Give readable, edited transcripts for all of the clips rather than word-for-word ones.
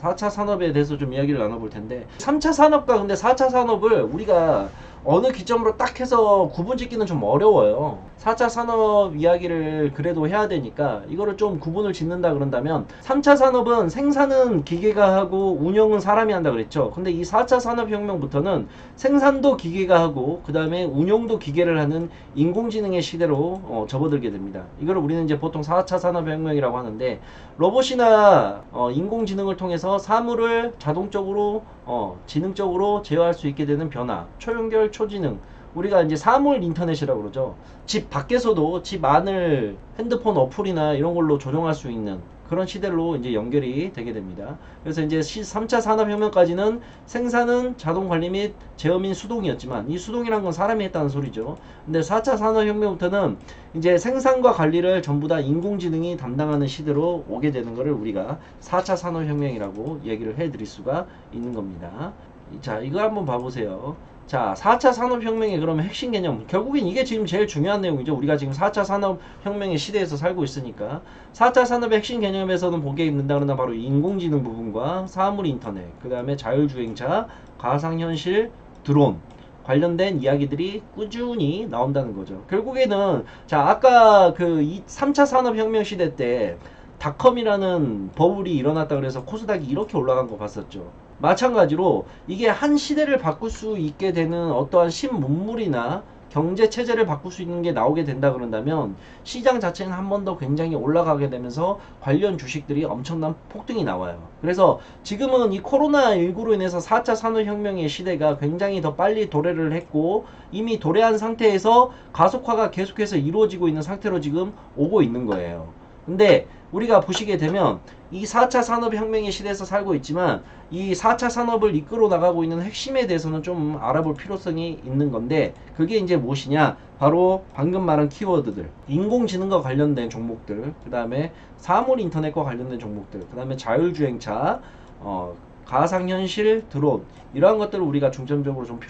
4차 산업에 대해서 좀 이야기를 나눠볼 텐데 3차 산업과 근데 4차 산업을 우리가 어느 기점으로 딱 해서 구분 짓기는 좀 어려워요. 4차 산업 이야기를 그래도 해야 되니까 이거를 좀 구분을 짓는다 그런다면 3차 산업은 생산은 기계가 하고 운영은 사람이 한다 그랬죠. 근데 이 4차 산업혁명부터는 생산도 기계가 하고 그 다음에 운용도 기계를 하는 인공지능의 시대로 접어들게 됩니다. 이걸 우리는 이제 보통 4차 산업혁명이라고 하는데 로봇이나 인공지능을 통해서 사물을 자동적으로 지능적으로 제어할 수 있게 되는 변화, 초연결, 초지능, 우리가 이제 사물 인터넷이라고 그러죠. 집 밖에서도 집 안을 핸드폰 어플이나 이런 걸로 조정할 수 있는 그런 시대로 이제 연결이 되게 됩니다. 그래서 이제 3차 산업혁명까지는 생산은 자동 관리 및 제어 및 수동이었지만 이 수동이란 건 사람이 했다는 소리죠. 근데 4차 산업혁명부터는 이제 생산과 관리를 전부 다 인공지능이 담당하는 시대로 오게 되는 것을 우리가 4차 산업혁명이라고 얘기를 해드릴 수가 있는 겁니다. 자, 이거 한번 봐보세요. 자, 4차 산업혁명의 그러면 핵심 개념. 결국엔 이게 지금 제일 중요한 내용이죠. 우리가 지금 4차 산업혁명의 시대에서 살고 있으니까. 4차 산업의 핵심 개념에서는 보게 있는다 그러나 바로 인공지능 부분과 사물 인터넷, 그 다음에 자율주행차, 가상현실, 드론. 관련된 이야기들이 꾸준히 나온다는 거죠. 결국에는, 자, 아까 그 3차 산업혁명 시대 때 닷컴이라는 버블이 일어났다 그래서 코스닥이 이렇게 올라간 거 봤었죠. 마찬가지로 이게 한 시대를 바꿀 수 있게 되는 어떠한 신문물이나 경제 체제를 바꿀 수 있는 게 나오게 된다 그런다면 시장 자체는 한 번 더 굉장히 올라가게 되면서 관련 주식들이 엄청난 폭등이 나와요. 그래서 지금은 이 코로나19로 인해서 4차 산업혁명의 시대가 굉장히 더 빨리 도래를 했고 이미 도래한 상태에서 가속화가 계속해서 이루어지고 있는 상태로 지금 오고 있는 거예요. 근데 우리가 보시게 되면 이 4차 산업혁명의 시대에서 살고 있지만 이 4차 산업을 이끌어 나가고 있는 핵심에 대해서는 좀 알아볼 필요성이 있는 건데 그게 이제 무엇이냐? 바로 방금 말한 키워드들, 인공지능과 관련된 종목들, 그 다음에 사물 인터넷과 관련된 종목들, 그 다음에 자율주행차, 가상현실, 드론 이러한 것들을 우리가 중점적으로 좀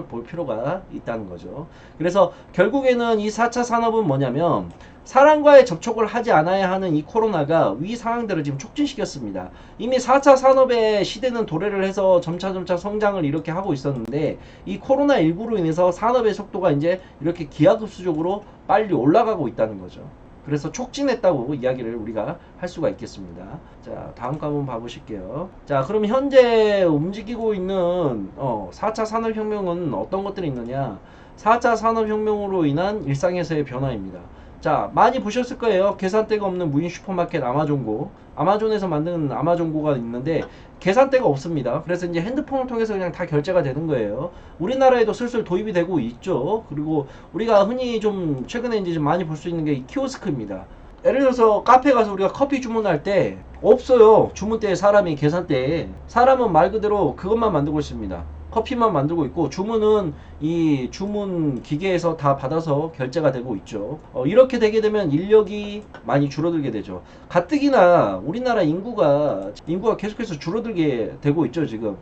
볼 필요가 있다는 거죠. 그래서 결국에는 이 4차 산업은 뭐냐면 사람과의 접촉을 하지 않아야 하는 이 코로나가 위 상황들을 지금 촉진시켰습니다. 이미 4차 산업의 시대는 도래를 해서 점차 성장을 이렇게 하고 있었는데 이 코로나19로 인해서 산업의 속도가 이제 이렇게 기하급수적으로 빨리 올라가고 있다는 거죠. 그래서 촉진했다고 이야기를 우리가 할 수가 있겠습니다. 자, 다음 거 한번 봐보실게요. 자, 그럼 현재 움직이고 있는 4차 산업혁명은 어떤 것들이 있느냐? 4차 산업혁명으로 인한 일상에서의 변화입니다. 자, 많이 보셨을 거예요. 계산대가 없는 무인 슈퍼마켓 아마존고. 아마존에서 만든 아마존고가 있는데 계산대가 없습니다. 그래서 이제 핸드폰을 통해서 그냥 다 결제가 되는 거예요. 우리나라에도 슬슬 도입이 되고 있죠. 그리고 우리가 흔히 좀 최근에 이제 좀 많이 볼 수 있는 게 이 키오스크입니다. 예를 들어서 카페 가서 우리가 커피 주문할 때 없어요. 주문대에 사람이 계산대에. 사람은 말 그대로 그것만 만들고 있습니다. 커피만 만들고 있고 주문은 이 주문 기계에서 다 받아서 결제가 되고 있죠. 이렇게 되게 되면 인력이 많이 줄어들게 되죠. 가뜩이나 우리나라 인구가 계속해서 줄어들게 되고 있죠 지금.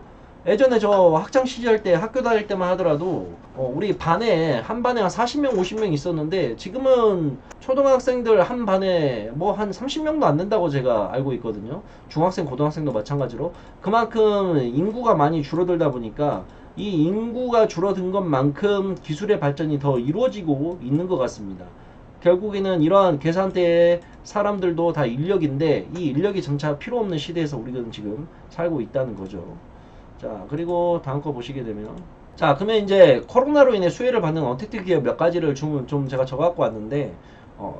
예전에 저 학창 시절 때 학교 다닐 때만 하더라도 우리 반에 한 반에 한 40명 50명 있었는데 지금은 초등학생들 한 반에 뭐 한 30명도 안 된다고 제가 알고 있거든요. 중학생 고등학생도 마찬가지로 그만큼 인구가 많이 줄어들다 보니까 이 인구가 줄어든 것만큼 기술의 발전이 더 이루어지고 있는 것 같습니다. 결국에는 이러한 계산대의 사람들도 다 인력인데 이 인력이 점차 필요 없는 시대에서 우리는 지금 살고 있다는 거죠. 자, 그리고 다음 거 보시게 되면 자, 그러면 이제 코로나로 인해 수혜를 받는 언택트 기업 몇 가지를 좀 제가 적어갖고 왔는데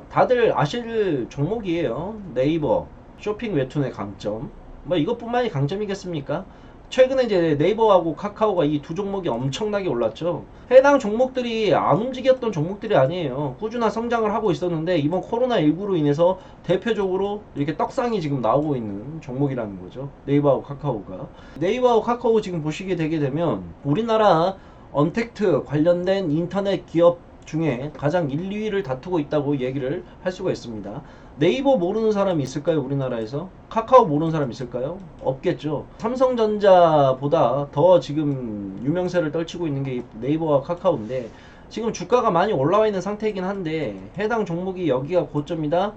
다들 아실 종목이에요. 네이버 쇼핑 웹툰의 강점 뭐 이것뿐만이 강점이겠습니까? 최근에 이제 네이버하고 카카오가 이 두 종목이 엄청나게 올랐죠. 해당 종목들이 안 움직였던 종목들이 아니에요. 꾸준한 성장을 하고 있었는데 이번 코로나19로 인해서 대표적으로 이렇게 떡상이 지금 나오고 있는 종목이라는 거죠. 네이버하고 카카오가. 네이버하고 카카오 지금 보시게 되게 되면 우리나라 언택트 관련된 인터넷 기업 중에 가장 1, 2위를 다투고 있다고 얘기를 할 수가 있습니다. 네이버 모르는 사람이 있을까요? 우리나라에서? 카카오 모르는 사람 있을까요? 없겠죠. 삼성전자보다 더 지금 유명세를 떨치고 있는 게 네이버와 카카오인데 지금 주가가 많이 올라와 있는 상태이긴 한데 해당 종목이 여기가 고점이다?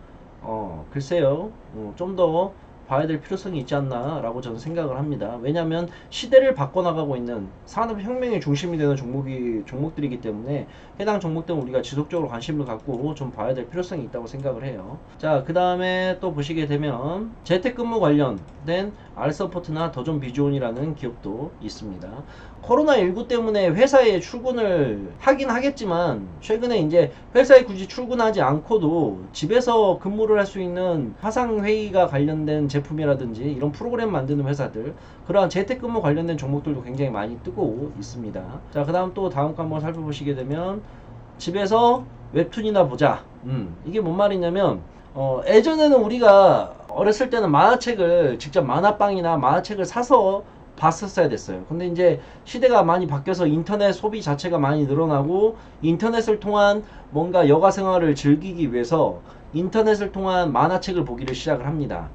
글쎄요. 좀 더 봐야 될 필요성이 있지 않나라고 저는 생각을 합니다. 왜냐하면 시대를 바꿔나가고 있는 산업혁명의 중심이 되는 종목들이기 때문에 해당 종목들은 우리가 지속적으로 관심을 갖고 좀 봐야 될 필요성이 있다고 생각을 해요. 자, 그 다음에 또 보시게 되면 재택근무 관련된 알서포트나 더존 비주온이라는 기업도 있습니다. 코로나19 때문에 회사에 출근을 하긴 하겠지만 최근에 이제 회사에 굳이 출근하지 않고도 집에서 근무를 할 수 있는 화상회의가 관련된 제품이라든지 이런 프로그램 만드는 회사들, 그러한 재택근무 관련된 종목들도 굉장히 많이 뜨고 있습니다. 자, 그 다음 또 다음 거 한번 살펴보시게 되면 집에서 웹툰이나 보자. 이게 뭔 말이냐면 예전에는 우리가 어렸을 때는 만화책을 직접 만화방이나 만화책을 사서 봤었어야 됐어요. 근데 이제 시대가 많이 바뀌어서 인터넷 소비 자체가 많이 늘어나고 인터넷을 통한 뭔가 여가 생활을 즐기기 위해서 인터넷을 통한 만화책을 보기를 시작을 합니다.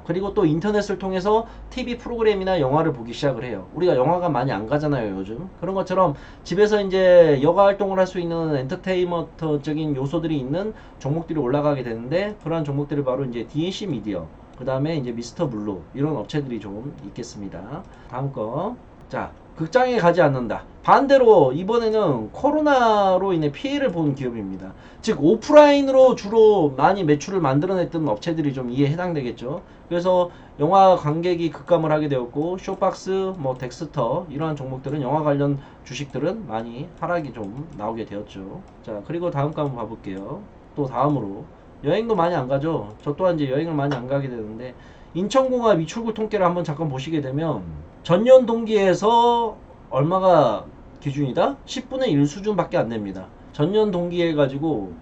그리고 또 인터넷을 통해서 TV 프로그램이나 영화를 보기 시작을 해요. 우리가 영화관 많이 안 가잖아요, 요즘. 그런 것처럼 집에서 이제 여가 활동을 할 수 있는 엔터테인먼트적인 요소들이 있는 종목들이 올라가게 되는데, 그러한 종목들이 바로 이제 D&C 미디어, 그 다음에 이제 미스터 블루, 이런 업체들이 좀 있겠습니다. 다음 거. 자, 극장에 가지 않는다. 반대로 이번에는 코로나로 인해 피해를 본 기업입니다. 즉 오프라인으로 주로 많이 매출을 만들어냈던 업체들이 좀 이에 해당되겠죠. 그래서 영화 관객이 급감을 하게 되었고, 쇼박스, 뭐 덱스터, 이러한 종목들은, 영화 관련 주식들은 많이 하락이 좀 나오게 되었죠. 자, 그리고 다음 거 한번 봐볼게요. 또 다음으로 여행도 많이 안 가죠. 저 또한 이제 여행을 많이 안 가게 되는데, 인천공항 미출구 통계를 한번 잠깐 보시게 되면 전년 동기에서 얼마가 기준이다? 10분의 1 수준밖에 안 됩니다. 전년 동기에 가지고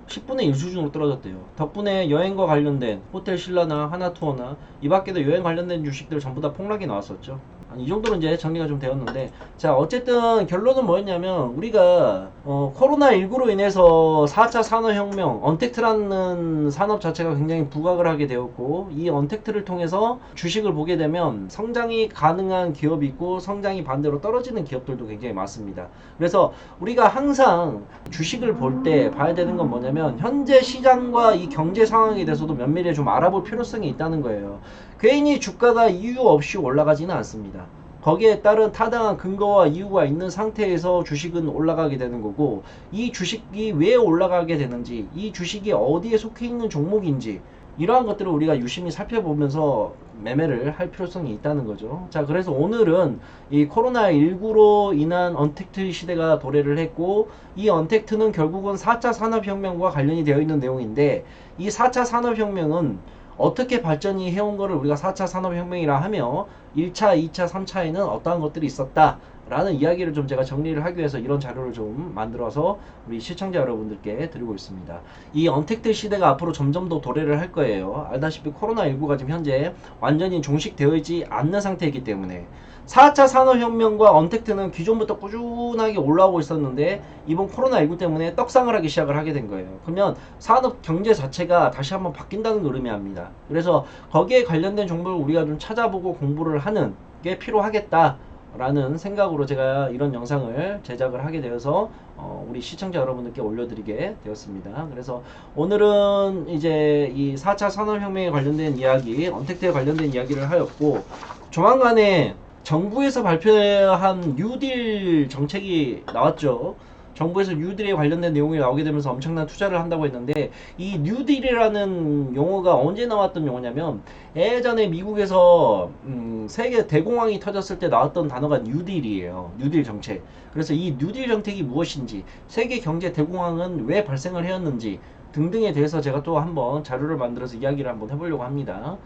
10분의 1 수준으로 떨어졌대요. 덕분에 여행과 관련된 호텔 신라나 하나투어나 이 밖에도 여행 관련된 주식들 전부 다 폭락이 나왔었죠. 이 정도로 이제 정리가 좀 되었는데, 자, 어쨌든 결론은 뭐였냐면, 우리가 코로나19로 인해서 4차 산업혁명, 언택트라는 산업 자체가 굉장히 부각을 하게 되었고, 이 언택트를 통해서 주식을 보게 되면 성장이 가능한 기업이 있고 성장이 반대로 떨어지는 기업들도 굉장히 많습니다. 그래서 우리가 항상 주식을 볼 때 봐야 되는 건 뭐냐면, 현재 시장과 이 경제 상황에 대해서도 면밀히 좀 알아볼 필요성이 있다는 거예요. 괜히 주가가 이유 없이 올라가지는 않습니다. 거기에 따른 타당한 근거와 이유가 있는 상태에서 주식은 올라가게 되는 거고, 이 주식이 왜 올라가게 되는지, 이 주식이 어디에 속해 있는 종목인지, 이러한 것들을 우리가 유심히 살펴보면서 매매를 할 필요성이 있다는 거죠. 자, 그래서 오늘은 이 코로나19로 인한 언택트 시대가 도래를 했고, 이 언택트는 결국은 4차 산업혁명과 관련이 되어 있는 내용인데, 이 4차 산업혁명은 어떻게 발전이 해온 거를 우리가 4차 산업혁명이라 하며 1차, 2차, 3차에는 어떠한 것들이 있었다 라는 이야기를 좀 제가 정리를 하기 위해서 이런 자료를 좀 만들어서 우리 시청자 여러분들께 드리고 있습니다. 이 언택트 시대가 앞으로 점점 더 도래를 할 거예요. 알다시피 코로나19가 지금 현재 완전히 종식되어 있지 않는 상태이기 때문에 4차 산업혁명과 언택트는 기존부터 꾸준하게 올라오고 있었는데, 이번 코로나19 때문에 떡상을 하기 시작을 하게 된 거예요. 그러면 산업 경제 자체가 다시 한번 바뀐다는 걸 의미합니다. 그래서 거기에 관련된 정보를 우리가 좀 찾아보고 공부를 하는 게 필요하겠다 라는 생각으로 제가 이런 영상을 제작을 하게 되어서 우리 시청자 여러분들께 올려드리게 되었습니다. 그래서 오늘은 이제 이 4차 산업혁명에 관련된 이야기, 언택트에 관련된 이야기를 하였고, 조만간에 정부에서 발표한 뉴딜 정책이 나왔죠. 정부에서 뉴딜에 관련된 내용이 나오게 되면서 엄청난 투자를 한다고 했는데, 이 뉴딜이라는 용어가 언제 나왔던 용어냐면, 예전에 미국에서 세계 대공황이 터졌을 때 나왔던 단어가 뉴딜이에요. 뉴딜 정책. 그래서 이 뉴딜 정책이 무엇인지, 세계 경제 대공황은 왜 발생을 하였는지 등등에 대해서 제가 또 한번 자료를 만들어서 이야기를 한번 해보려고 합니다.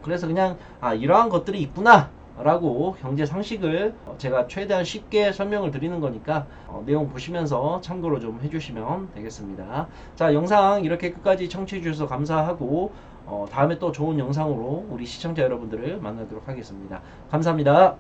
그래서 그냥 이러한 것들이 있구나 라고 경제 상식을 제가 최대한 쉽게 설명을 드리는 거니까 내용 보시면서 참고로 좀 해주시면 되겠습니다. 자, 영상 이렇게 끝까지 청취해 주셔서 감사하고 다음에 또 좋은 영상으로 우리 시청자 여러분들을 만나도록 하겠습니다. 감사합니다.